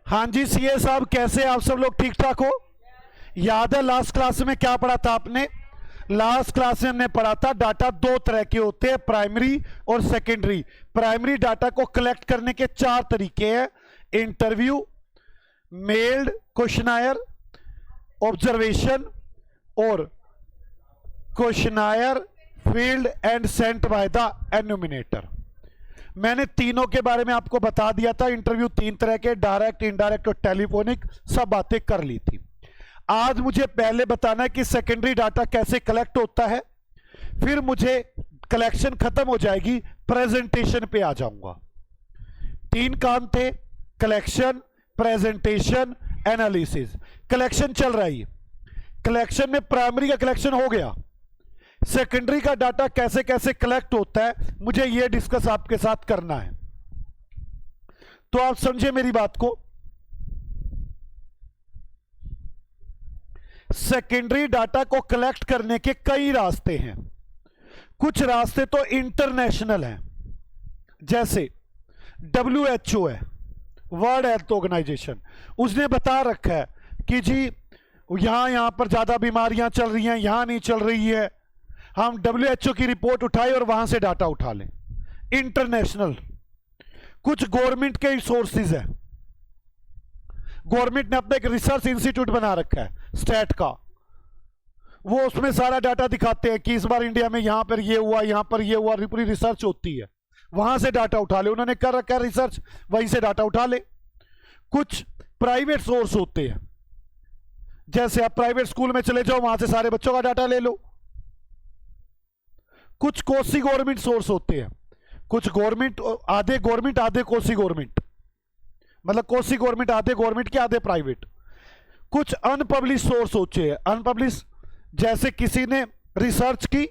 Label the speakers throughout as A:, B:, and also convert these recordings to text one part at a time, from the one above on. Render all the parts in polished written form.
A: हाँ जी सीए साहब, कैसे आप सब लोग? ठीक ठाक हो? याद है लास्ट क्लास में क्या पढ़ा था आपने? लास्ट क्लास में हमने पढ़ा था डाटा दो तरह के होते हैं, प्राइमरी और सेकेंडरी। प्राइमरी डाटा को कलेक्ट करने के चार तरीके हैं: इंटरव्यू, मेल्ड क्वेश्चनायर, ऑब्जर्वेशन और questionnaire field and sent by the enumerator. मैंने तीनों के बारे में आपको बता दिया था। इंटरव्यू तीन तरह के, डायरेक्ट, इनडायरेक्ट और टेलीफोनिक, सब बातें कर ली थी। आज मुझे पहले बताना है कि सेकेंडरी डाटा कैसे कलेक्ट होता है, फिर मुझे कलेक्शन खत्म हो जाएगी, प्रेजेंटेशन पे आ जाऊंगा। तीन काम थे: कलेक्शन, प्रेजेंटेशन, एनालिसिस। कलेक्शन चल रही है। कलेक्शन में प्राइमरी का कलेक्शन हो गया, सेकेंडरी का डाटा कैसे कैसे कलेक्ट होता है मुझे यह डिस्कस आपके साथ करना है। तो आप समझे मेरी बात को। सेकेंडरी डाटा को कलेक्ट करने के कई रास्ते हैं। कुछ रास्ते तो इंटरनेशनल हैं, जैसे WHO है, वर्ल्ड हेल्थ ऑर्गेनाइजेशन, उसने बता रखा है कि जी यहां पर ज्यादा बीमारियां चल रही हैं, यहां नहीं चल रही है। हम WHO की रिपोर्ट उठाए और वहां से डाटा उठा लें। इंटरनेशनल। कुछ गवर्नमेंट के सोर्सेज हैं। गवर्नमेंट ने अपना एक रिसर्च इंस्टीट्यूट बना रखा है स्टैट का, वो उसमें सारा डाटा दिखाते हैं कि इस बार इंडिया में यहां पर ये हुआ, यहां पर ये हुआ, पूरी रिसर्च होती है, वहां से डाटा उठा ले। उन्होंने कर रखा है रिसर्च, वहीं से डाटा उठा ले। कुछ प्राइवेट सोर्स होते हैं, जैसे आप प्राइवेट स्कूल में चले जाओ, वहां से सारे बच्चों का डाटा ले लो। कुछ कोसी गवर्नमेंट सोर्स होते हैं, कुछ गवर्नमेंट, आधे गवर्नमेंट आधे कोसी गवर्नमेंट, मतलब कोसी गवर्नमेंट आधे गवर्नमेंट के आधे प्राइवेट। कुछ अनपब्लिश सोर्स होते हैं। अनपब्लिश जैसे किसी ने रिसर्च की,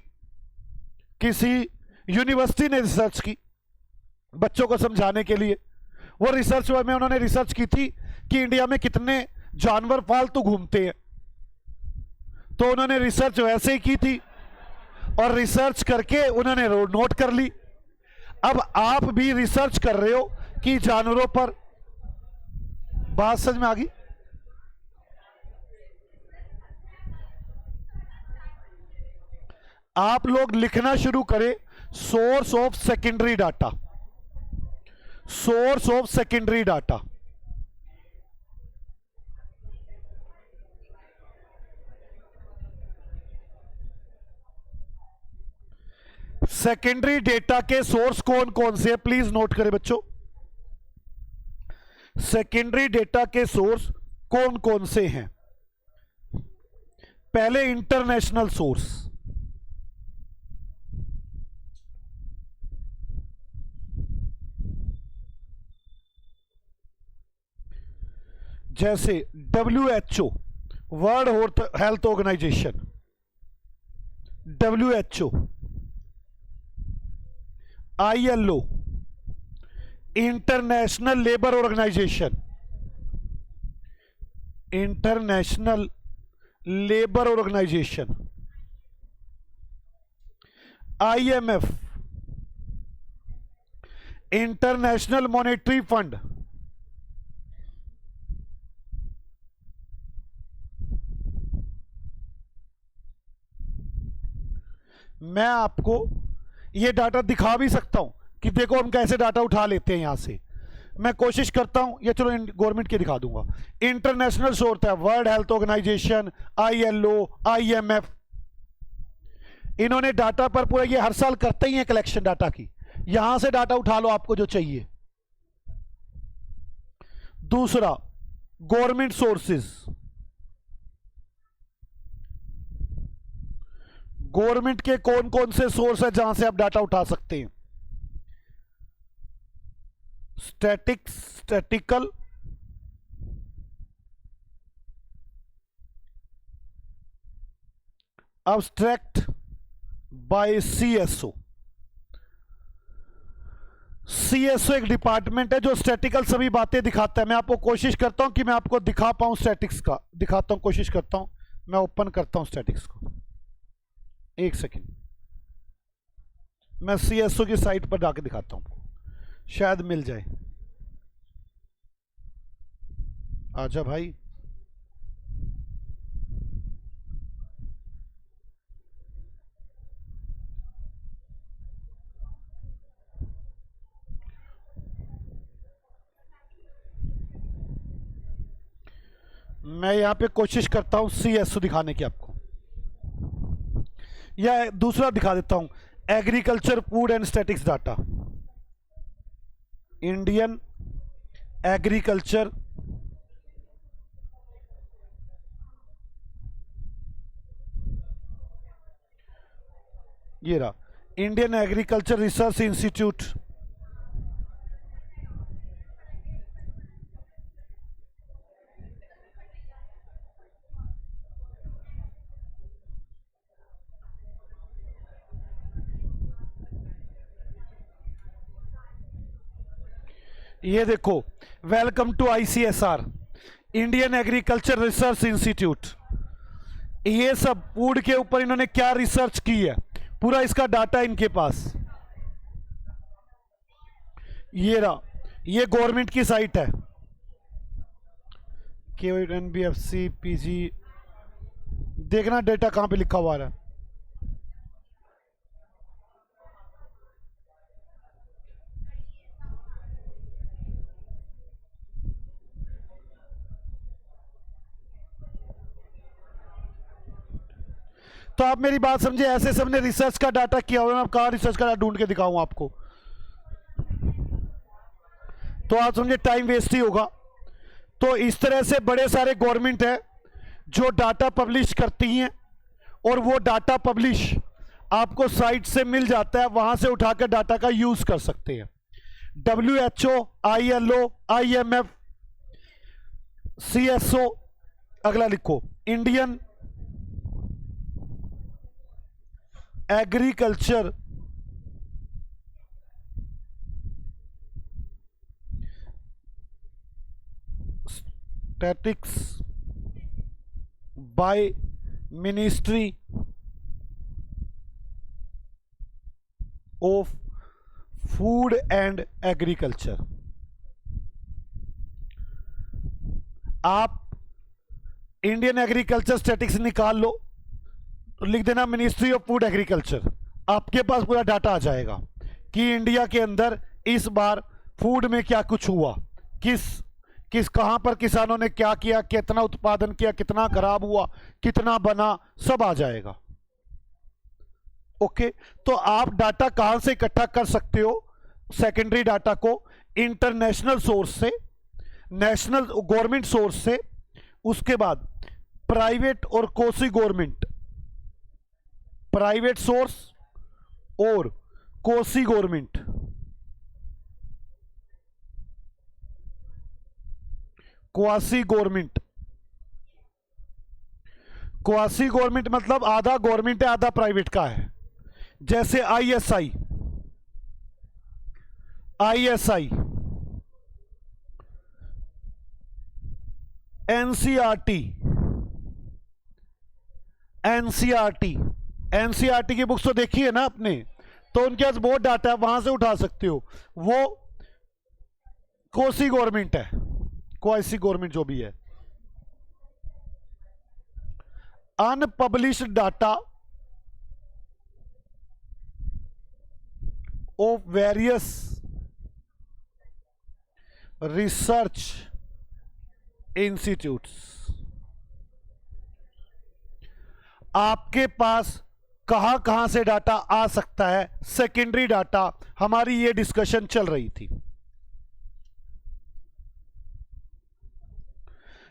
A: किसी यूनिवर्सिटी ने रिसर्च की बच्चों को समझाने के लिए, वो रिसर्च में उन्होंने रिसर्च की थी कि इंडिया में कितने जानवर फालतू घूमते हैं, तो उन्होंने रिसर्च वैसे ही की थी और रिसर्च करके उन्होंने नोट कर ली। अब आप भी रिसर्च कर रहे हो कि जानवरों पर, बात समझ में आ गई? आप लोग लिखना शुरू करें source of secondary data, source of secondary data. Secondary data के सोर्स कौन कौन से हैं, प्लीज नोट करें बच्चों। सेकेंडरी डेटा के सोर्स कौन कौन से हैं? पहले इंटरनेशनल सोर्स, जैसे WHO, world health organisation, WHO, ILO, international labour organisation, international labour organisation, IMF, international monetary fund, मैं आपको ये डाटा दिखा भी सकता हूं कि देखो हम कैसे डाटा उठा लेते हैं। यहां से मैं कोशिश करता हूं, ये चलो गवर्नमेंट के दिखा दूंगा। इंटरनेशनल सोर्स है world health organisation, ILO, IMF, इन्होंने डाटा पर पूरा, ये हर साल करते ही हैं कलेक्शन डाटा की। यहां से डाटा उठा लो आपको जो चाहिए। दूसरा, गवर्नमेंट सोर्सेज, गवर्नमेंट के कौन कौन से सोर्स है जहां से आप डाटा उठा सकते हैं? Statistical, abstract by CSO। CSO एक डिपार्टमेंट है जो स्टैटिकल सभी बातें दिखाता है। मैं आपको कोशिश करता हूं कि मैं आपको दिखा पाऊं, स्टैटिक्स का दिखाता हूं, कोशिश करता हूं। मैं ओपन करता हूं स्टैटिक्स को, एक सेकेंड। मैं CSO की साइट पर जाके दिखाता हूं आपको, शायद मिल जाए। आजा भाई। मैं यहां पे कोशिश करता हूं CSO दिखाने की आपको, या दूसरा दिखा देता हूं, agriculture food and statistics data, Indian agriculture ये रहा, इंडियन एग्रीकल्चर रिसर्च इंस्टीट्यूट। ये देखो, welcome to ICSR, Indian agriculture research institute. ये सब फूड के ऊपर इन्होंने क्या रिसर्च की है, पूरा इसका डाटा इनके पास। ये रहा, ये गवर्नमेंट की साइट है, KNBFC PG, देखना डेटा कहां पे लिखा हुआ है। तो आप मेरी बात समझे, ऐसे सबने रिसर्च का डाटा किया हुआ है। मैं कहाँ रिसर्च का डाटा ढूंढ के दिखाऊं आपको, तो आप समझे टाइम वेस्ट ही होगा। तो इस तरह से बड़े सारे गवर्नमेंट है जो डाटा पब्लिश करती हैं, और वो डाटा पब्लिश आपको साइट से मिल जाता है, वहां से उठाकर डाटा का यूज कर सकते हैं। WHO, ILO, IMF, CSO, अगला लिखो, Indian agriculture statics by ministry of food and agriculture. आप इंडियन एग्रीकल्चर स्टैटिक्स निकाल लो, तो लिख देना मिनिस्ट्री ऑफ फूड एग्रीकल्चर, आपके पास पूरा डाटा आ जाएगा कि इंडिया के अंदर इस बार फूड में क्या कुछ हुआ, किस कहां पर किसानों ने क्या किया, कितना उत्पादन किया, कितना खराब हुआ, कितना बना, सब आ जाएगा। ओके, तो आप डाटा कहां से इकट्ठा कर सकते हो, सेकेंडरी डाटा को इंटरनेशनल सोर्स से, नेशनल गवर्नमेंट सोर्स से, उसके बाद प्राइवेट और कोसी गवर्नमेंट, प्राइवेट सोर्स और Kosi government, quasi government. Quasi government मतलब आधा गवर्नमेंट है आधा प्राइवेट का है, जैसे ISI, NCERT की बुक्स तो देखी है ना आपने, तो उनके पास बहुत डाटा है, वहां से उठा सकते हो। वो कोसी गवर्नमेंट है, क्वासी गवर्नमेंट जो भी है। Unpublished data of various research institutes. आपके पास कहां कहां से डाटा आ सकता है, सेकेंडरी डाटा, हमारी ये डिस्कशन चल रही थी।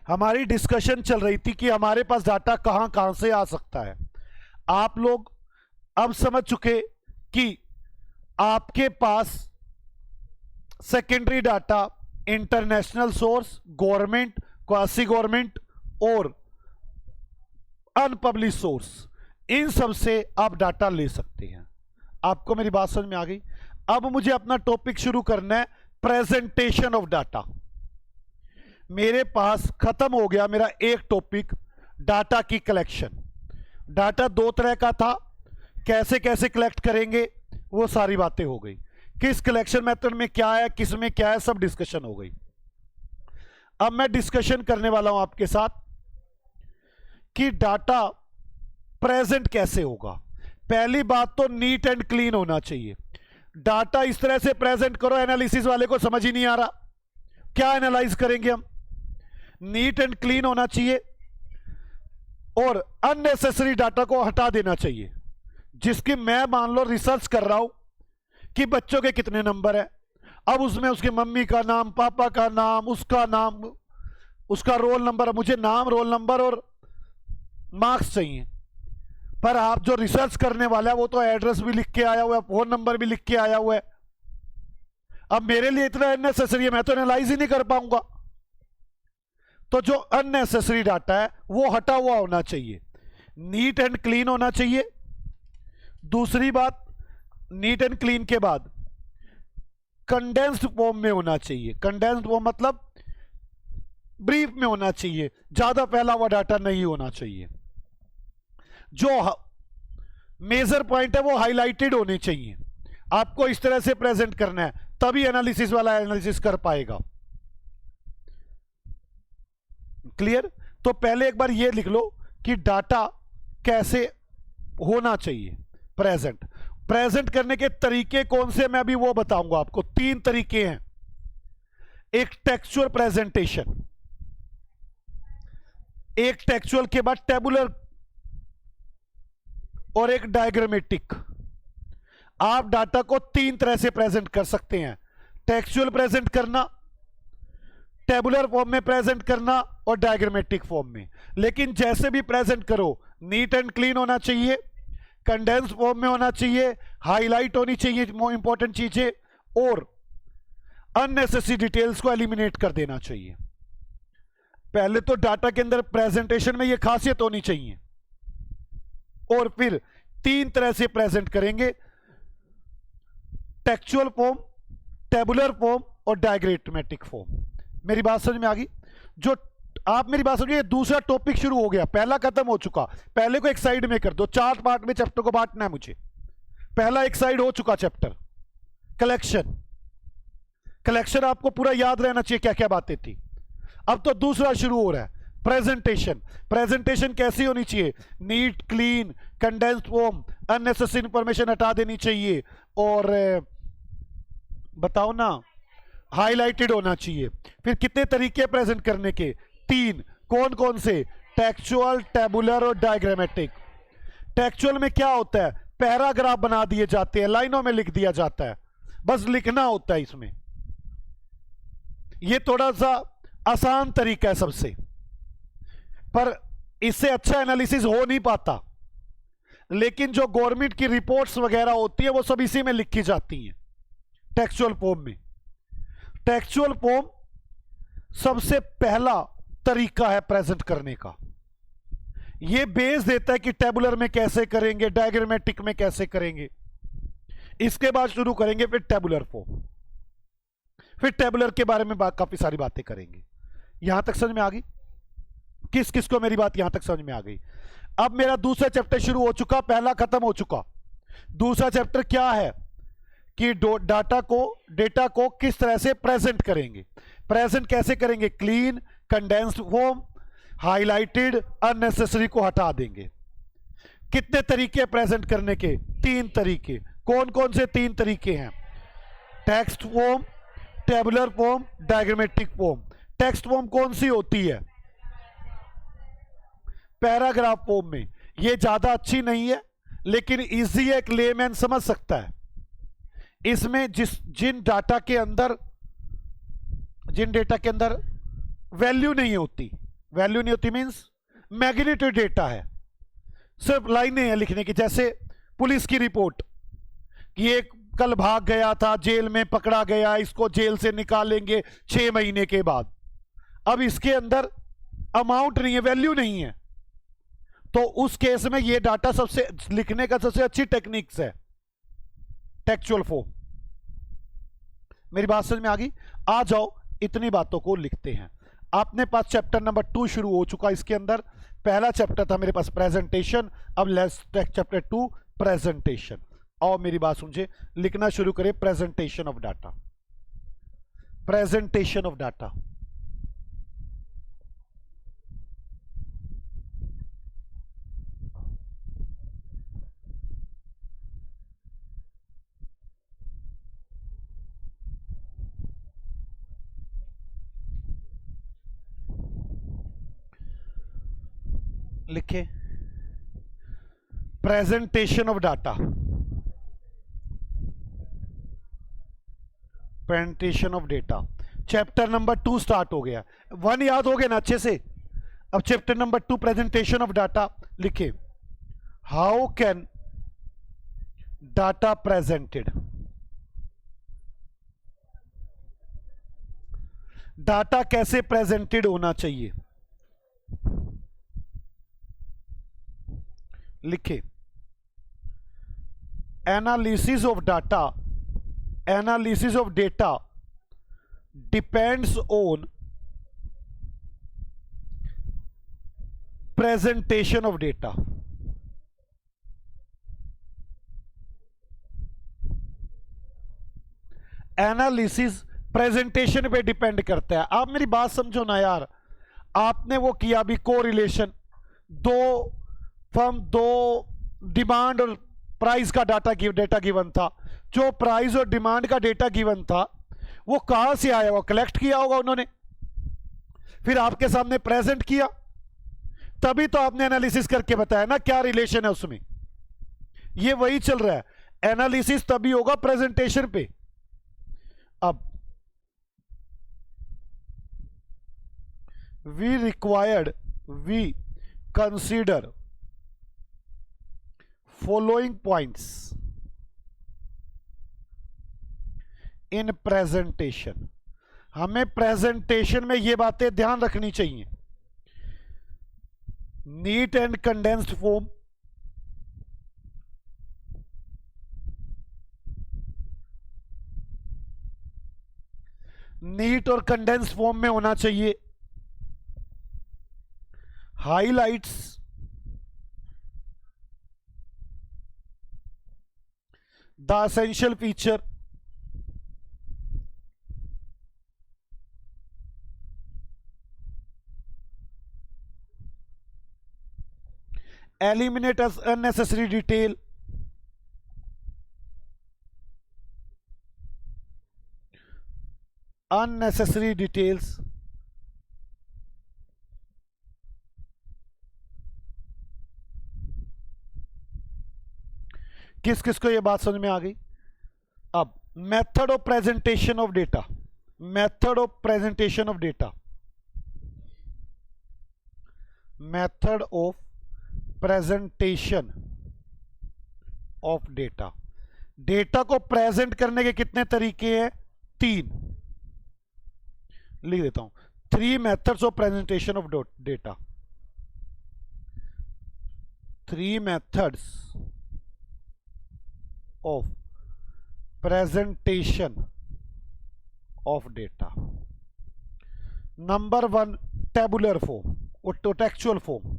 A: हमारी डिस्कशन चल रही थी कि हमारे पास डाटा कहां कहां से आ सकता है। आप लोग अब समझ चुके कि आपके पास secondary data, international source, government, quasi government और अनपब्लिश सोर्स, इन सब से आप डाटा ले सकते हैं। आपको मेरी बात समझ में आ गई? अब मुझे अपना टॉपिक शुरू करना है, प्रेजेंटेशन ऑफ डाटा। मेरे पास खत्म हो गया मेरा एक टॉपिक, डाटा की कलेक्शन। डाटा दो तरह का था, कैसे कैसे कलेक्ट करेंगे वो सारी बातें हो गई, किस कलेक्शन मेथड में क्या है, किस में क्या है, सब डिस्कशन हो गई। अब मैं डिस्कशन करने वाला हूं आपके साथ कि डाटा प्रेजेंट कैसे होगा। पहली बात तो नीट एंड क्लीन होना चाहिए। डाटा इस तरह से प्रेजेंट करो, एनालिसिस वाले को समझ ही नहीं आ रहा क्या एनालाइज करेंगे हम। नीट एंड क्लीन होना चाहिए और अननेसेसरी डाटा को हटा देना चाहिए। जिसकी मैं मान लो रिसर्च कर रहा हूं कि बच्चों के कितने नंबर है, अब उसमें उसकी मम्मी का नाम, पापा का नाम, उसका नाम, उसका रोल नंबर, मुझे नाम, रोल नंबर और मार्क्स चाहिए। पर आप जो रिसर्च करने वाला है वो तो एड्रेस भी लिख के आया हुआ है, फोन नंबर भी लिख के आया हुआ है। अब मेरे लिए इतना अननेसेसरी है, मैं तो एनालाइज ही नहीं कर पाऊंगा। तो जो अननेसेसरी डाटा है वो हटा हुआ होना चाहिए, नीट एंड क्लीन होना चाहिए। दूसरी बात, नीट एंड क्लीन के बाद कंडेंस्ड फॉर्म में होना चाहिए। कंडेंस्ड फॉर्म मतलब ब्रीफ में होना चाहिए, ज्यादा फैला हुआ डाटा नहीं होना चाहिए। जो मेजर पॉइंट है वो हाईलाइटेड होने चाहिए। आपको इस तरह से प्रेजेंट करना है, तभी एनालिसिस वाला एनालिसिस कर पाएगा। क्लियर? तो पहले एक बार ये लिख लो कि डाटा कैसे होना चाहिए प्रेजेंट। प्रेजेंट करने के तरीके कौन से, मैं अभी वो बताऊंगा आपको। 3 तरीके हैं। एक टेक्सचुअल प्रेजेंटेशन, एक टेक्सचुअल के बाद टेबुलर और एक डायग्रामेटिक। आप डाटा को 3 तरह से प्रेजेंट कर सकते हैं। टेक्सचुअल प्रेजेंट करना, टेबुलर फॉर्म में प्रेजेंट करना और डायग्रामेटिक फॉर्म में। लेकिन जैसे भी प्रेजेंट करो, नीट एंड क्लीन होना चाहिए, कंडेंस फॉर्म में होना चाहिए, हाईलाइट होनी चाहिए इंपॉर्टेंट चीजें, और अननेसेसरी डिटेल्स को एलिमिनेट कर देना चाहिए। पहले तो डाटा के अंदर प्रेजेंटेशन में यह खासियत होनी चाहिए, और फिर 3 तरह से प्रेजेंट करेंगे, टेक्सचुअल फॉर्म, टेबुलर फॉर्म और डायग्रामेटिक फॉर्म। मेरी बात समझ में आ गई? जो आप मेरी बात समझिए, दूसरा टॉपिक शुरू हो गया, पहला खत्म हो चुका। पहले को एक साइड में कर दो, 4 पार्ट में चैप्टर को बांटना है मुझे। पहला एक साइड हो चुका चैप्टर कलेक्शन। कलेक्शन आपको पूरा याद रहना चाहिए क्या क्या बातें थी। अब तो दूसरा शुरू हो रहा है, प्रेजेंटेशन। प्रेजेंटेशन कैसी होनी चाहिए? Neat, clean, condensed form, unnecessary information हटा देनी चाहिए, और बताओ ना, हाईलाइटेड होना चाहिए। फिर कितने तरीके प्रेजेंट करने के? 3। कौन कौन से? टेक्सचुअल, टेबुलर और डायग्रामेटिक। टेक्सचुअल में क्या होता है? पैराग्राफ बना दिए जाते हैं, लाइनों में लिख दिया जाता है, बस लिखना होता है इसमें। यह थोड़ा सा आसान तरीका है सबसे, पर इससे अच्छा एनालिसिस हो नहीं पाता। लेकिन जो गवर्नमेंट की रिपोर्ट्स वगैरह होती है वो सब इसी में लिखी जाती हैं, टेक्सचुअल फॉर्म में। टेक्सचुअल फॉर्म सबसे पहला तरीका है प्रेजेंट करने का। यह बेस देता है कि टेबुलर में कैसे करेंगे, डायग्रामेटिक में कैसे करेंगे। इसके बाद शुरू करेंगे फिर टेबुलर फॉर्म, फिर टेबुलर के बारे में काफी सारी बातें करेंगे। यहां तक समझ में आ गई? किस किस को मेरी बात यहां तक समझ में आ गई? अब मेरा दूसरा चैप्टर शुरू हो चुका, पहला खत्म हो चुका। दूसरा चैप्टर क्या है कि डेटा को किस तरह से प्रेजेंट करेंगे। प्रेजेंट कैसे करेंगे? Clean, condensed form, highlighted, unnecessary को हटा देंगे। कितने तरीके प्रेजेंट करने के? 3 तरीके। कौन कौन से 3 तरीके हैं? Text form, tabular form, diagrammatic form. Text form कौन सी होती है? पैराग्राफ फॉर्म में। यह ज्यादा अच्छी नहीं है, लेकिन इजी है, एक लेमैन समझ सकता है। इसमें जिन डाटा के अंदर वैल्यू नहीं होती मींस मैग्नीट्यूड डेटा है, सिर्फ लाइनें हैं लिखने की। जैसे पुलिस की रिपोर्ट कि एक कल भाग गया था, जेल में पकड़ा गया, इसको जेल से निकालेंगे 6 महीने के बाद। अब इसके अंदर अमाउंट नहीं है, वैल्यू नहीं है, तो उस केस में ये डाटा सबसे लिखने का सबसे अच्छी टेक्निक्स है टेक्सचुअल फॉर्म। मेरी बात समझ में आ गई? आ जाओ, इतनी बातों को लिखते हैं। आपने पास चैप्टर नंबर 2 शुरू हो चुका। इसके अंदर पहला चैप्टर था मेरे पास प्रेजेंटेशन, अब लेट्स टेक चैप्टर 2 प्रेजेंटेशन। और मेरी बात सुनिए, लिखना शुरू करें presentation of data. Presentation of data लिखे presentation of data, presentation of data. Chapter number 2 start हो गया। 1 याद हो गया ना अच्छे से। अब chapter number 2 presentation of data लिखे। How can data presented, data कैसे प्रेजेंटेड होना चाहिए, लिखे analysis of data, analysis of data depends on presentation of data. Analysis presentation पे डिपेंड करता है। आप मेरी बात समझो ना यार। आपने वो किया भी कोरिलेशन, दो फर्म, दो डिमांड और प्राइस का डेटा गिवन था। जो प्राइस और डिमांड का डेटा गिवन था वो कहां से आया, वो कलेक्ट किया होगा उन्होंने, फिर आपके सामने प्रेजेंट किया, तभी तो आपने एनालिसिस करके बताया ना क्या रिलेशन है उसमें। ये वही चल रहा है, एनालिसिस तभी होगा प्रेजेंटेशन पे। अब we consider following points in presentation। हमें प्रेजेंटेशन में ये बातें ध्यान रखनी चाहिए। Neat and condensed form, neat और कंडेंस्ड फॉर्म में होना चाहिए। Highlights, the essential feature, eliminate as unnecessary detail, unnecessary details, किस किस को ये बात समझ में आ गई। अब method of presentation of data, method of presentation of data, method of presentation of data. Data को प्रेजेंट करने के कितने तरीके हैं, 3 लिख देता हूं। 3 methods of presentation of data, 3 methods of presentation of data. Number 1 tabular form और textual form.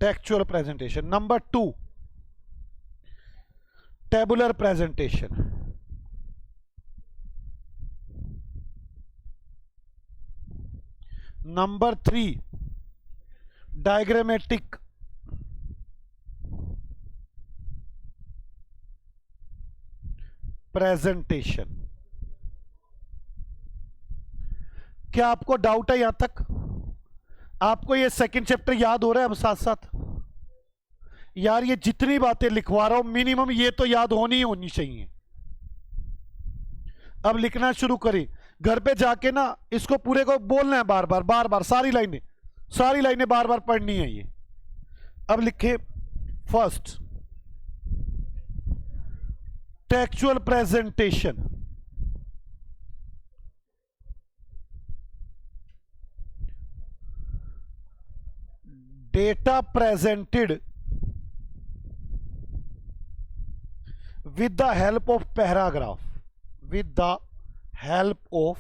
A: Textual presentation. Number 2 tabular presentation. Number 3 diagrammatic presentation. क्या आपको डाउट है यहां तक? आपको ये सेकंड चैप्टर याद हो रहा है? अब साथ साथ यार ये जितनी बातें लिखवा रहा हूं मिनिमम ये तो याद होनी ही होनी चाहिए। अब लिखना शुरू करें, घर पे जाके ना इसको पूरे को बोलना है बार बार बार बार, सारी लाइनें बार बार पढ़नी है ये। अब लिखे first textual presentation. Data presented with the help of paragraph, with the help of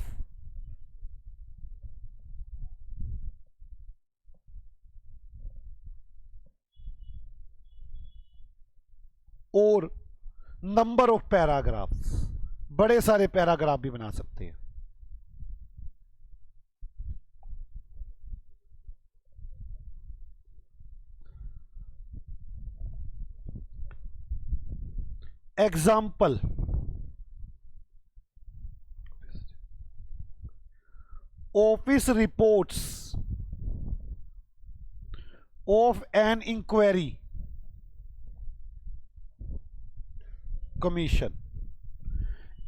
A: और नंबर ऑफ पैराग्राफ्स। बड़े सारे पैराग्राफ भी बना सकते हैं। Example, office reports of an inquiry commission.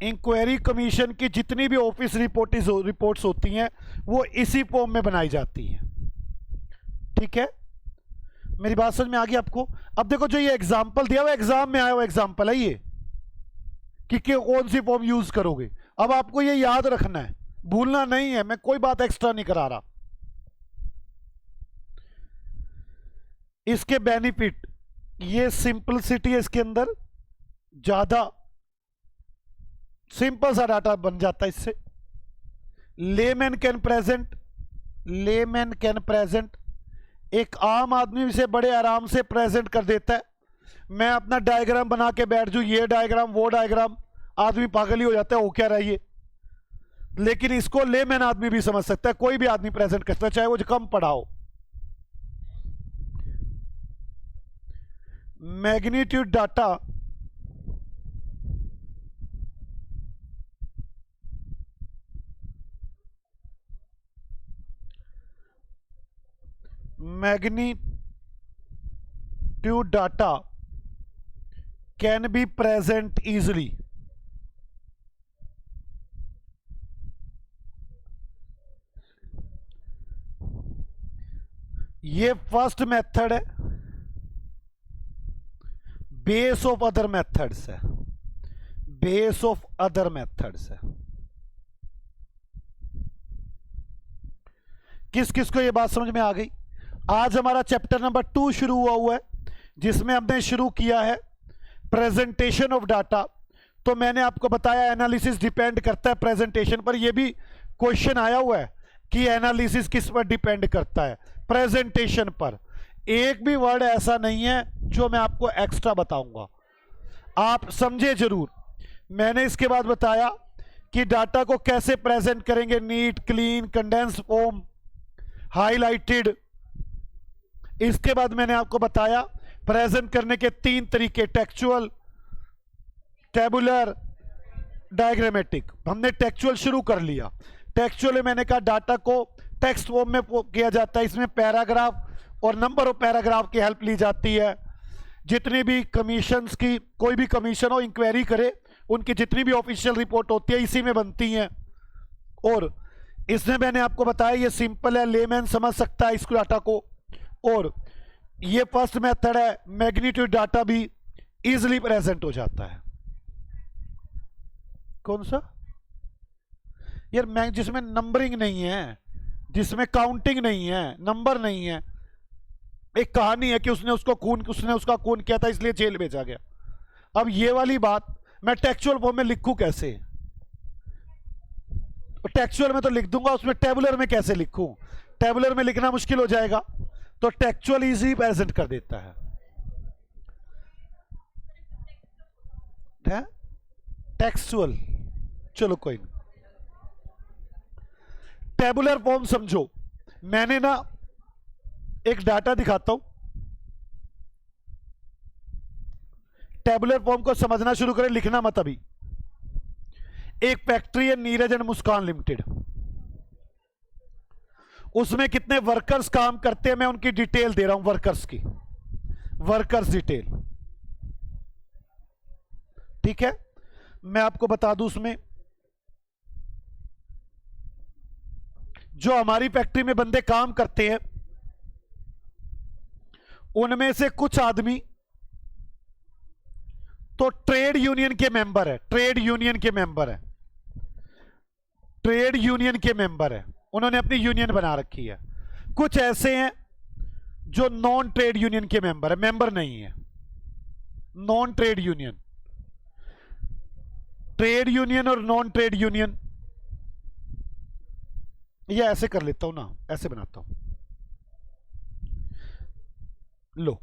A: Inquiry commission की जितनी भी ऑफिस रिपोर्ट्स होती हैं वो इसी फॉर्म में बनाई जाती हैं। ठीक है, मेरी बात समझ में आ गई आपको? अब देखो जो ये एग्जाम्पल दिया हुआ एग्जाम में आया हुआ एग्जाम्पल है ये कि कौन सी फॉर्म यूज करोगे। अब आपको ये याद रखना है, भूलना नहीं है, मैं कोई बात एक्स्ट्रा नहीं करा रहा। इसके बेनिफिट, ये सिंपलिसिटी है इसके अंदर, ज्यादा सिंपल सा डाटा बन जाता है इससे। लेमैन कैन प्रेजेंट, एक आम आदमी से बड़े आराम से प्रेजेंट कर देता है। मैं अपना डायग्राम बना के बैठ जाऊं, ये डायग्राम वो डायग्राम, आदमी पागल ही हो जाता है, हो क्या रहा है ये। लेकिन इसको लेमैन आदमी भी समझ सकता है, कोई भी आदमी प्रेजेंट करता है, चाहे वो कम पढ़ा हो। Magnitude data can be present easily। ये फर्स्ट मेथड है, बेस ऑफ अदर मेथड्स है, बेस ऑफ अदर मेथड्स है। किस किस को ये बात समझ में आ गई? आज हमारा चैप्टर नंबर 2 शुरू हुआ है, जिसमें हमने शुरू किया है प्रेजेंटेशन ऑफ डाटा। तो मैंने आपको बताया एनालिसिस डिपेंड करता है प्रेजेंटेशन पर। यह भी क्वेश्चन आया हुआ है कि एनालिसिस किस पर डिपेंड करता है, प्रेजेंटेशन पर। एक भी वर्ड ऐसा नहीं है जो मैं आपको एक्स्ट्रा बताऊंगा, आप समझे जरूर। मैंने इसके बाद बताया कि डाटा को कैसे प्रेजेंट करेंगे, neat, clean, condense form, highlighted. इसके बाद मैंने आपको बताया प्रेजेंट करने के 3 तरीके, टेक्चुअल, टेबुलर, डायग्रामेटिक। हमने टेक्चुअल शुरू कर लिया। टेक्चुअल में मैंने कहा डाटा को टेक्स्ट फॉर्म में किया जाता है, इसमें पैराग्राफ और नंबर ऑफ पैराग्राफ की हेल्प ली जाती है। जितनी भी कमीशंस की, कोई भी कमीशन हो इंक्वायरी करे, उनकी जितनी भी ऑफिशियल रिपोर्ट होती है इसी में बनती हैं। और इसमें मैंने आपको बताया ये सिंपल है, लेमैन समझ सकता है इस डाटा को। और ये फर्स्ट मेथड है, मैग्नीट्यूड डाटा भी इजीली प्रेजेंट हो जाता है। कौन सा यार? मैं जिसमें नंबरिंग नहीं है, जिसमें काउंटिंग नहीं है, नंबर नहीं है। एक कहानी है कि उसने उसका खून किया था इसलिए जेल भेजा गया। अब ये वाली बात मैं टेक्चुअल फॉर्म में लिखूं कैसे? टेक्चुअल में तो लिख दूंगा, उसमें टेबुलर में कैसे लिखूं? टेबुलर में लिखना मुश्किल हो जाएगा, तो टेक्चुअल इजी प्रेजेंट कर देता है। टेक्सुअल, चलो कोई नहीं। टेबुलर फॉर्म समझो, मैंने ना एक डाटा दिखाता हूं, टेबुलर फॉर्म को समझना शुरू करें, लिखना मत अभी। एक फैक्ट्री है नीरज एंड मुस्कान लिमिटेड, उसमें कितने वर्कर्स काम करते हैं मैं उनकी डिटेल दे रहा हूं, वर्कर्स की, वर्कर्स डिटेल। ठीक है, मैं आपको बता दूं उसमें जो हमारी फैक्ट्री में बंदे काम करते हैं उनमें से कुछ आदमी तो ट्रेड यूनियन के मेंबर है, ट्रेड यूनियन के मेंबर है, ट्रेड यूनियन के मेंबर है, उन्होंने अपनी यूनियन बना रखी है। कुछ ऐसे हैं जो नॉन ट्रेड यूनियन के मेंबर है, मेंबर नहीं है, non trade union. Trade union और नॉन ट्रेड यूनियन, ये ऐसे कर लेता हूं ना, ऐसे बनाता हूं, लो।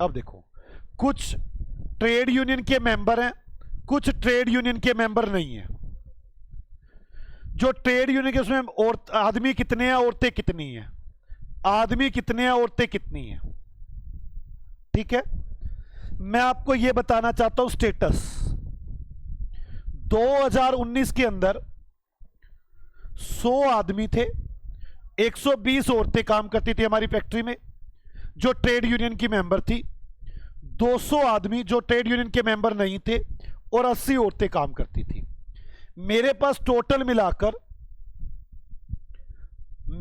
A: अब देखो, कुछ ट्रेड यूनियन के मेंबर हैं, कुछ ट्रेड यूनियन के मेंबर नहीं है। जो ट्रेड यूनियन के उसमें आदमी कितने हैं, औरतें कितनी हैं, आदमी कितने हैं, औरतें कितनी हैं। ठीक है। मैं आपको यह बताना चाहता हूं स्टेटस 2019 के अंदर 100 आदमी थे, 120 औरतें काम करती थी हमारी फैक्ट्री में जो ट्रेड यूनियन की मेंबर थी, 200 आदमी जो ट्रेड यूनियन के मेंबर नहीं थे और 80 औरतें काम करती थी। मेरे पास टोटल मिलाकर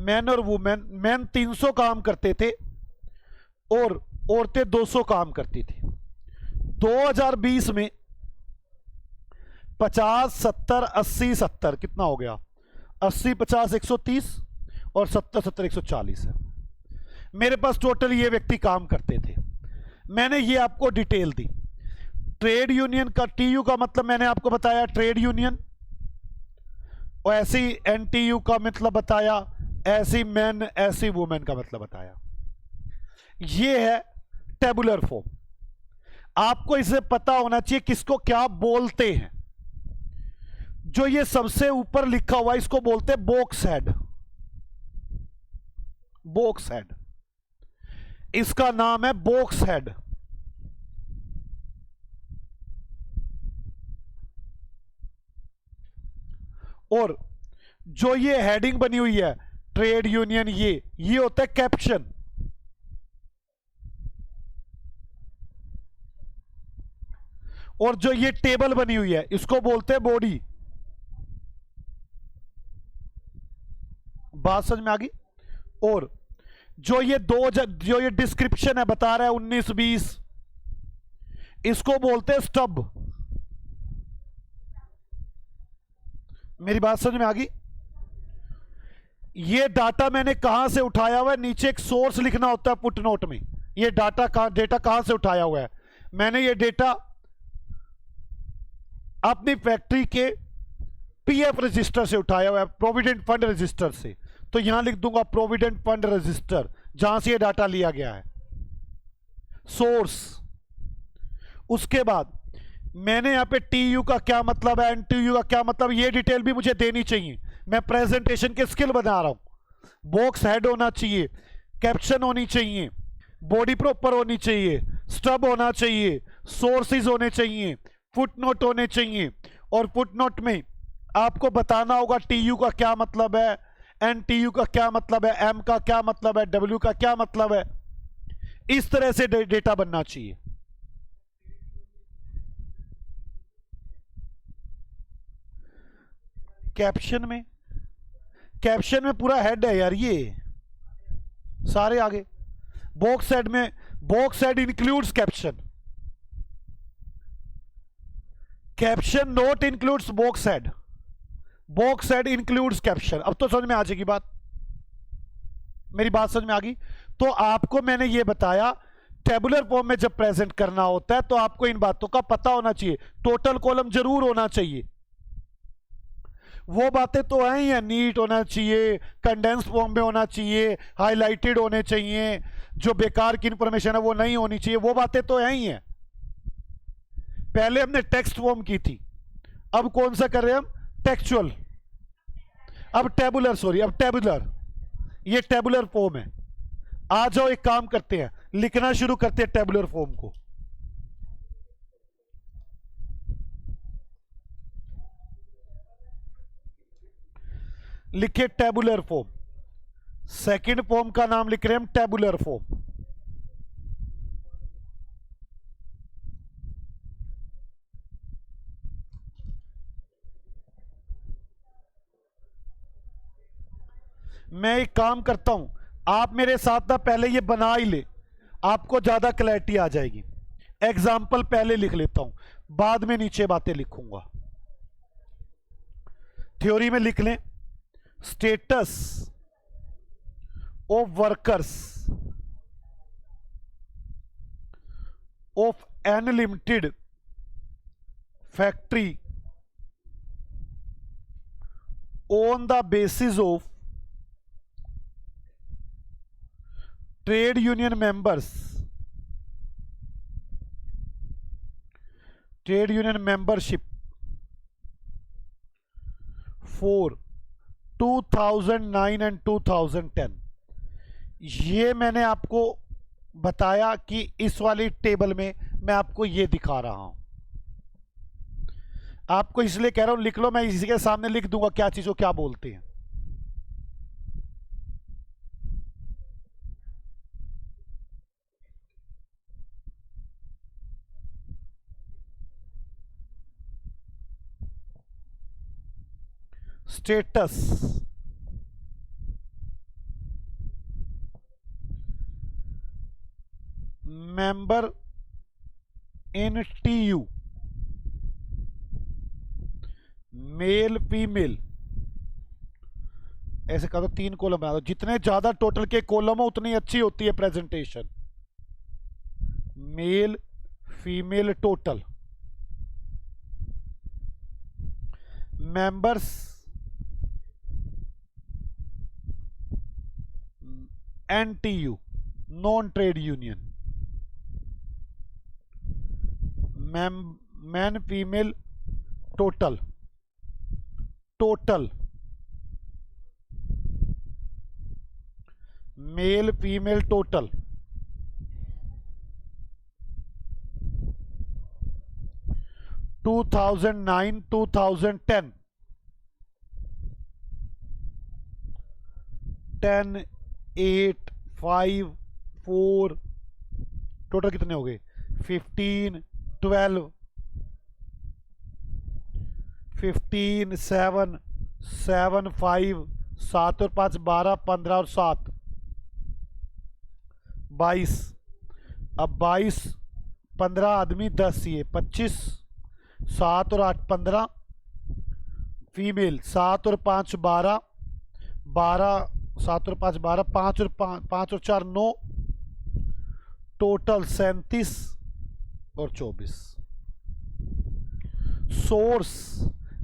A: मैन और वुमेन, मैन 300 काम करते थे और औरतें 200 काम करती थी। 2020 में 50 70 80 70 कितना हो गया, 80 50 130 और 70 70 140 है। मेरे पास टोटल ये व्यक्ति काम करते थे। मैंने ये आपको डिटेल दी। ट्रेड यूनियन का टीयू का मतलब मैंने आपको बताया ट्रेड यूनियन, और ऐसी एनटीयू का मतलब बताया, ऐसी मैन ऐसी वुमेन का मतलब बताया। ये है टेबुलर फॉर्म। आपको इसे पता होना चाहिए किसको क्या बोलते हैं। जो ये सबसे ऊपर लिखा हुआ इसको बोलते हैं बॉक्स हेड। बॉक्स हेड, इसका नाम है बॉक्स हेड। और जो ये हेडिंग बनी हुई है ट्रेड यूनियन, ये होता है कैप्शन। और जो ये टेबल बनी हुई है इसको बोलते हैं बॉडी। बात समझ में आ गई। और जो ये डिस्क्रिप्शन है बता रहा है 19 20, इसको बोलते हैं स्टब। मेरी बात समझ में आ गई। ये डाटा मैंने कहां से उठाया हुआ है, नीचे एक सोर्स लिखना होता है फुटनोट में। ये डेटा कहां से उठाया हुआ है। मैंने ये डेटा अपनी फैक्ट्री के पीएफ रजिस्टर से उठाया हुआ है, प्रोविडेंट फंड रजिस्टर से। तो यहां लिख दूंगा प्रोविडेंट फंड रजिस्टर, जहां से ये डाटा लिया गया है, सोर्स। उसके बाद मैंने यहां पे टीयू का क्या मतलब है, एनटीयू का क्या मतलब, ये डिटेल भी मुझे देनी चाहिए। मैं प्रेजेंटेशन के स्किल बना रहा हूं। बॉक्स हेड होना चाहिए, कैप्शन होनी चाहिए, बॉडी प्रॉपर होनी चाहिए, स्टब होना चाहिए, सोर्सेज होने चाहिए, फुटनोट होने चाहिए। और फुटनोट में आपको बताना होगा टीयू का क्या मतलब है, एनटीयू का क्या मतलब है, एम का क्या मतलब है, डब्ल्यू का क्या मतलब है। इस तरह से डेटा बनना चाहिए। कैप्शन में पूरा हेड है यार, ये सारे आगे। Box head includes caption. Caption note includes box head. Box head includes caption. अब तो समझ में आ जाएगी बात। मेरी बात समझ में आ गई। तो आपको मैंने ये बताया टेबुलर फॉर्म में जब प्रेजेंट करना होता है तो आपको इन बातों का पता होना चाहिए। टोटल कॉलम जरूर होना चाहिए। वो बातें तो हैं ही है, नीट होना चाहिए, कंडेंस फॉर्म में होना चाहिए, हाईलाइटेड होने चाहिए, जो बेकार की इंफॉर्मेशन है वो नहीं होनी चाहिए, वो बातें तो हैं ही है। पहले हमने टेक्स्ट फॉर्म की थी, अब कौन सा कर रहे हैं हम, टेक्सचुअल। अब टेबुलर, ये टेबुलर फॉर्म है। आ जाओ एक काम करते हैं, लिखना शुरू करते हैं टेबुलर फॉर्म को। लिखे टेबुलर फॉर्म। सेकंड फॉर्म का नाम लिख रहे हैं हम टेबुलर फॉर्म। मैं एक काम करता हूं, आप मेरे साथ ना पहले ये बना ही ले, आपको ज्यादा क्लैरिटी आ जाएगी। एग्जाम्पल पहले लिख लेता हूं, बाद में नीचे बातें लिखूंगा। थ्योरी में लिख लें, status of workers of an limited factory on the basis of trade union membership for 2009 and 2010। ये मैंने आपको बताया कि इस वाली टेबल में मैं आपको ये दिखा रहा हूं, आपको इसलिए कह रहा हूं लिख लो, मैं इसी के सामने लिख दूंगा क्या चीज को क्या बोलते हैं। Status, member in TU, male female, ऐसे कहा तो 3 कॉलम बना दो, जितने ज्यादा टोटल के कॉलम हो उतनी अच्छी होती है presentation. Male female total, members NTU, non trade union, man female total, total male female total, 2009 2010, 10 8 5 4, total कितने हो गए 15 12 15 7 7 5 7 और 5 12 15 और 7 22। अब 22 15 आदमी 10 ये 25, 7 और 8 15, फीमेल 7 और 5 12, 12 7 और 5 12, 5 और 5 और 4 9, टोटल 37 और 24। सोर्स,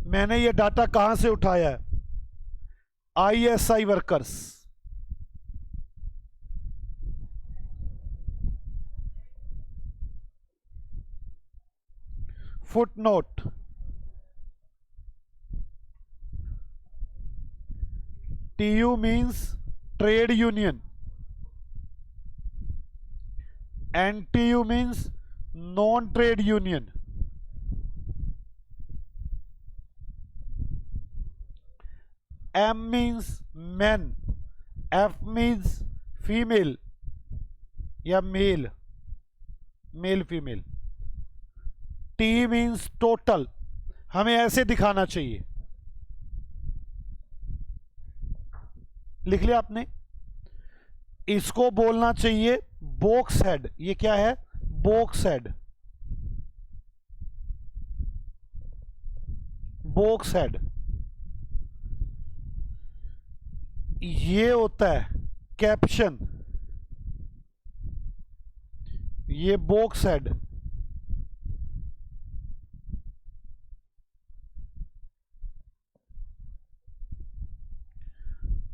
A: मैंने ये डाटा कहां से उठाया है, ISI workers, footnote, TU means trade union, NTU means non trade union, M means man, F means female या male, male female, T means total. हमें ऐसे दिखाना चाहिए, लिख लिया आपने, इसको बोलना चाहिए बॉक्स हेड। ये क्या है, बॉक्स हेड, बॉक्स हेड। ये होता है कैप्शन, ये बॉक्स हेड,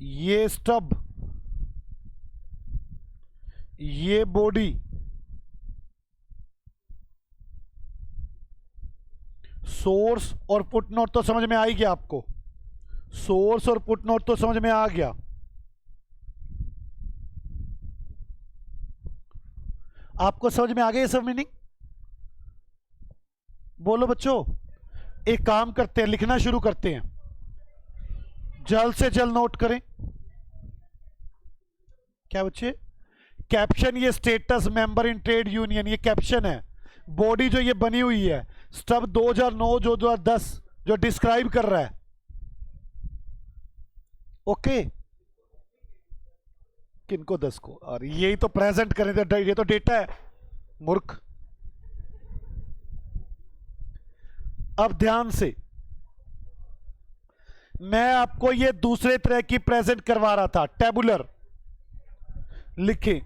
A: ये स्टब, ये बॉडी, सोर्स और फुटनोट तो समझ में आ ही गया आपको, सोर्स और फुटनोट तो समझ में आ गया। आपको समझ में आ गया ये सब मीनिंग, बोलो बच्चों। एक काम करते हैं, लिखना शुरू करते हैं, जल्द से जल्द नोट करें। क्या बच्चे, कैप्शन, ये status member in trade union, ये कैप्शन है। बॉडी जो ये बनी हुई है, स्टब 2009 जो 2010 जो डिस्क्राइब कर रहा है, ओके। किनको 10 को, और यही तो प्रेजेंट करें, तो ये तो डेटा है मूर्ख। अब ध्यान से, मैं आपको ये दूसरे तरह की प्रेजेंट करवा रहा था, टेबुलर। लिखें,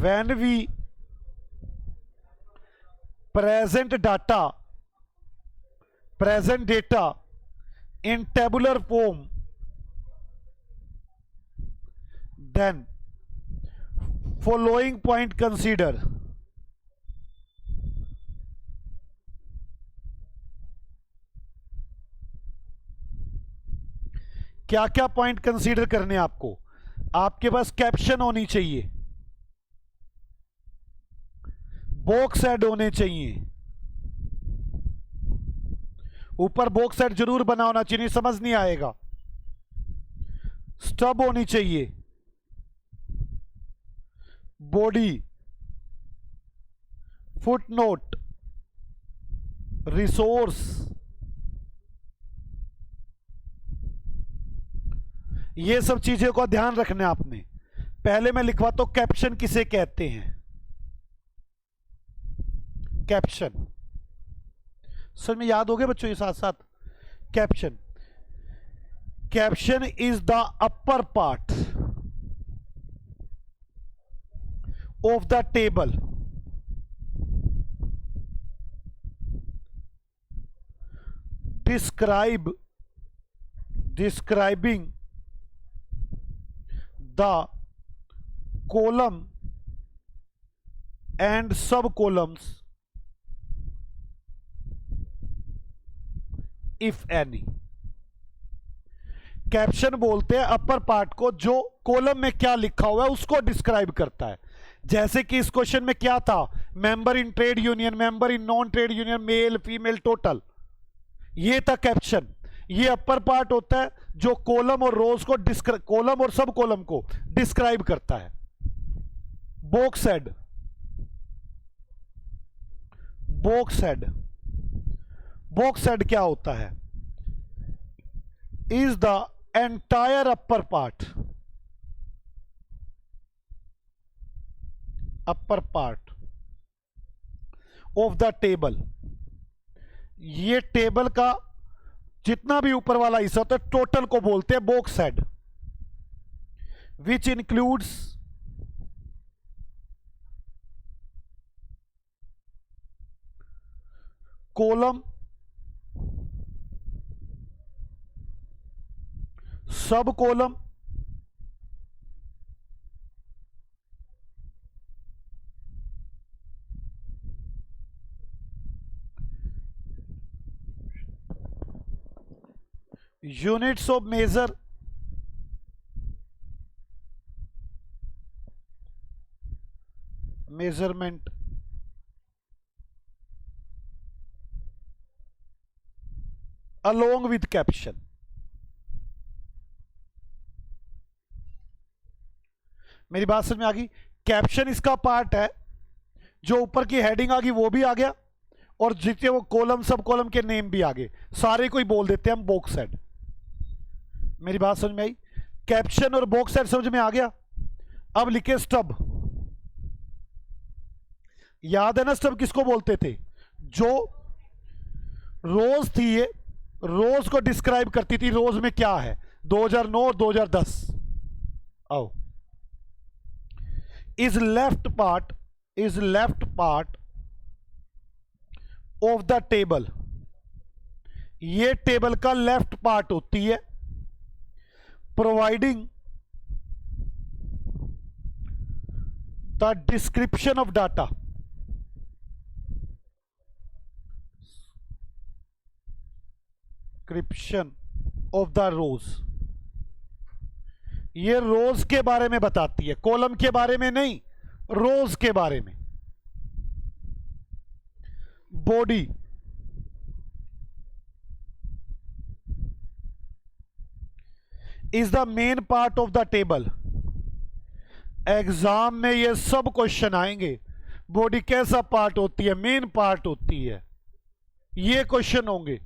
A: when we present data in tabular form, then following point consider. क्या क्या पॉइंट कंसीडर करने हैं आपको? आपके पास कैप्शन होनी चाहिए, बॉक्स ऐड होने चाहिए, ऊपर बॉक्स ऐड जरूर बना होना चाहिए, नहीं समझ नहीं आएगा। स्टब होनी चाहिए, बॉडी, फुटनोट, रिसोर्स, ये सब चीजों का ध्यान रखना है आपने। पहले मैं लिखवाता हूं कैप्शन किसे कहते हैं। कैप्शन सर में याद हो गया बच्चों, ये साथ साथ caption. Caption is the upper part of the table describing the column and sub-columns if any। Caption बोलते हैं अपर पार्ट को, जो कॉलम में क्या लिखा हुआ है उसको डिस्क्राइब करता है। जैसे कि इस क्वेश्चन में क्या था, member in trade union, member in non trade union, male female total, ये था कैप्शन। ये अपर पार्ट होता है जो कॉलम और रोज को कॉलम और सब कॉलम को डिस्क्राइब करता है। Box head, box head, box head क्या होता है? Is the entire upper part, upper part of the table. ये टेबल का जितना भी ऊपर वाला हिस्सा होता है टोटल को बोलते हैं box head, which includes column, sub column, units of measure, measurement, along with caption. मेरी बात समझ में आ गई? कैप्शन इसका पार्ट है, जो ऊपर की हेडिंग आ गई वो भी आ गया, और जितने वो कॉलम सब कॉलम के नेम भी आ गए, सारे को ही बोल देते हैं हम बॉक्स हेड। मेरी बात समझ में आई? कैप्शन और बॉक्स हेड समझ में आ गया। अब लिखे स्टब। याद है ना स्टब किसको बोलते थे? जो रोज थी, ये रोज को डिस्क्राइब करती थी, रोज में क्या है 2009 और 2010। आओ, is left part of the table, ये टेबल का लेफ्ट पार्ट होती है, providing the description of data, description of the rows. ये रोज के बारे में बताती है, कॉलम के बारे में नहीं, रोज के बारे में। Body, is the main part of the table. Exam में ये सब क्वेश्चन आएंगे, बॉडी कैसा पार्ट होती है, मेन पार्ट होती है, ये क्वेश्चन होंगे।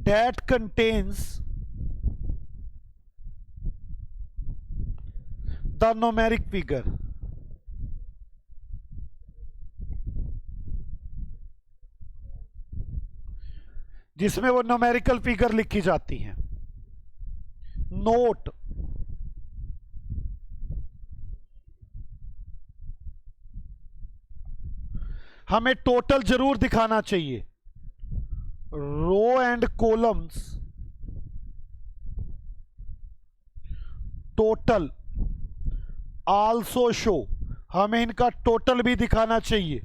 A: that contains the numeric figure, जिसमें वो न्यूमेरिकल फिगर लिखी जाती हैं। नोट, हमें टोटल जरूर दिखाना चाहिए। Row and columns total also show, हमें इनका टोटल भी दिखाना चाहिए।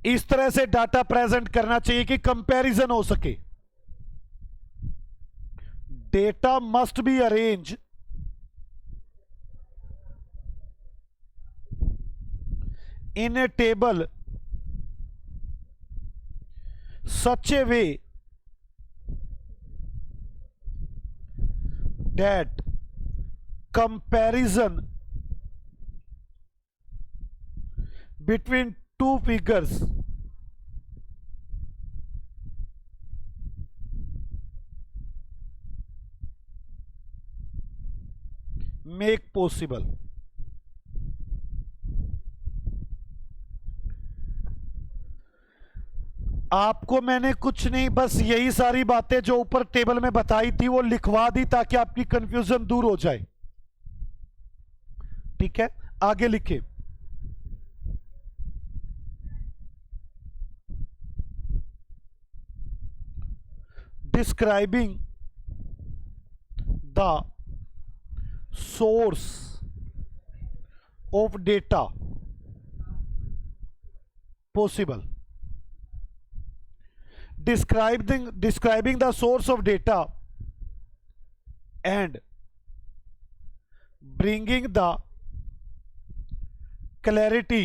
A: इस तरह से डाटा प्रेजेंट करना चाहिए कि कंपैरिजन हो सके। Data must be arrange in a table such a way that comparison between two figures make possible। आपको मैंने कुछ नहीं, बस यही सारी बातें जो ऊपर टेबल में बताई थी वो लिखवा दी ताकि आपकी कंफ्यूजन दूर हो जाए। ठीक है, आगे लिखिए। Describing the source of data possible. describing the source of data and bringing the clarity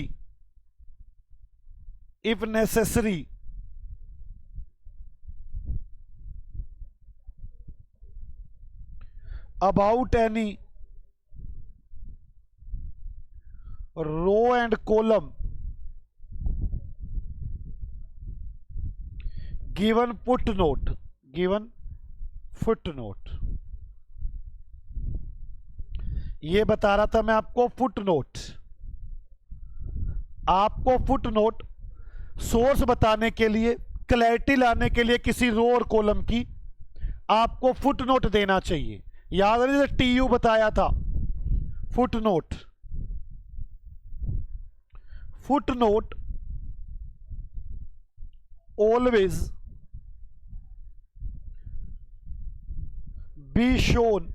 A: if necessary about any row and column given footnote ये बता रहा था मैं आपको। फुटनोट सोर्स बताने के लिए, क्लैरिटी लाने के लिए किसी रो और कॉलम की आपको फुटनोट देना चाहिए। याद है जैसे TU बताया था। Footnote always be shown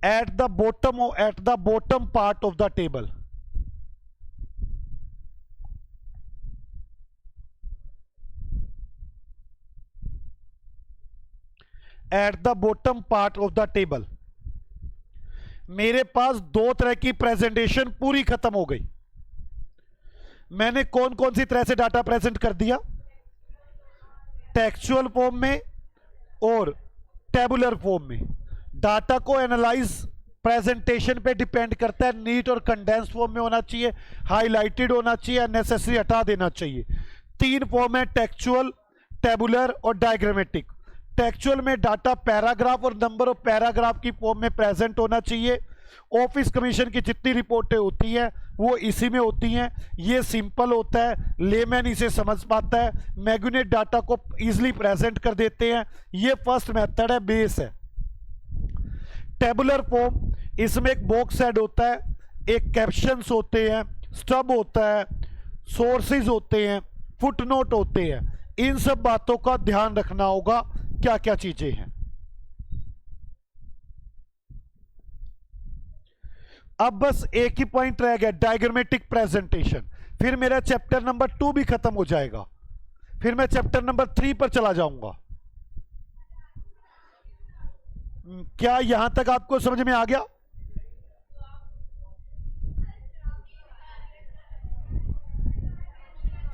A: at the bottom part of the table। At the bottom part of the table। मेरे पास दो तरह की प्रेजेंटेशन पूरी खत्म हो गई। मैंने कौन कौन सी तरह से डाटा प्रेजेंट कर दिया? टेक्सचुअल फॉर्म में और टेबुलर फॉर्म में। डाटा को एनालाइज प्रेजेंटेशन पे डिपेंड करता है। नीट और कंडेंस फॉर्म में होना चाहिए, हाईलाइटेड होना चाहिए, अननेसेसरी हटा देना चाहिए। 3 फॉर्म है, टेक्सचुअल, टेबुलर और डायग्रामेटिक। टेक्सचुअल में डाटा पैराग्राफ और नंबर ऑफ पैराग्राफ की फॉर्म में प्रेजेंट होना चाहिए। ऑफिस कमीशन की जितनी रिपोर्टें होती हैं वो इसी में होती हैं। ये सिंपल होता है, लेमैन इसे समझ पाता है। मैग्नेट डाटा को इजीली प्रेजेंट कर देते हैं। ये फर्स्ट मेथड है, बेस है। टेबुलर फॉर्म, इसमें एक बॉक्स हेड होता है, एक कैप्शंस होते हैं, स्टब होता है, सोर्सेज होते हैं, फुटनोट होते हैं। इन सब बातों का ध्यान रखना होगा, क्या क्या चीजें हैं। अब बस एक ही पॉइंट रह गया, डायग्रामेटिक प्रेजेंटेशन। फिर मेरा चैप्टर नंबर 2 भी खत्म हो जाएगा। फिर मैं चैप्टर नंबर 3 पर चला जाऊंगा। क्या यहां तक आपको समझ में आ गया?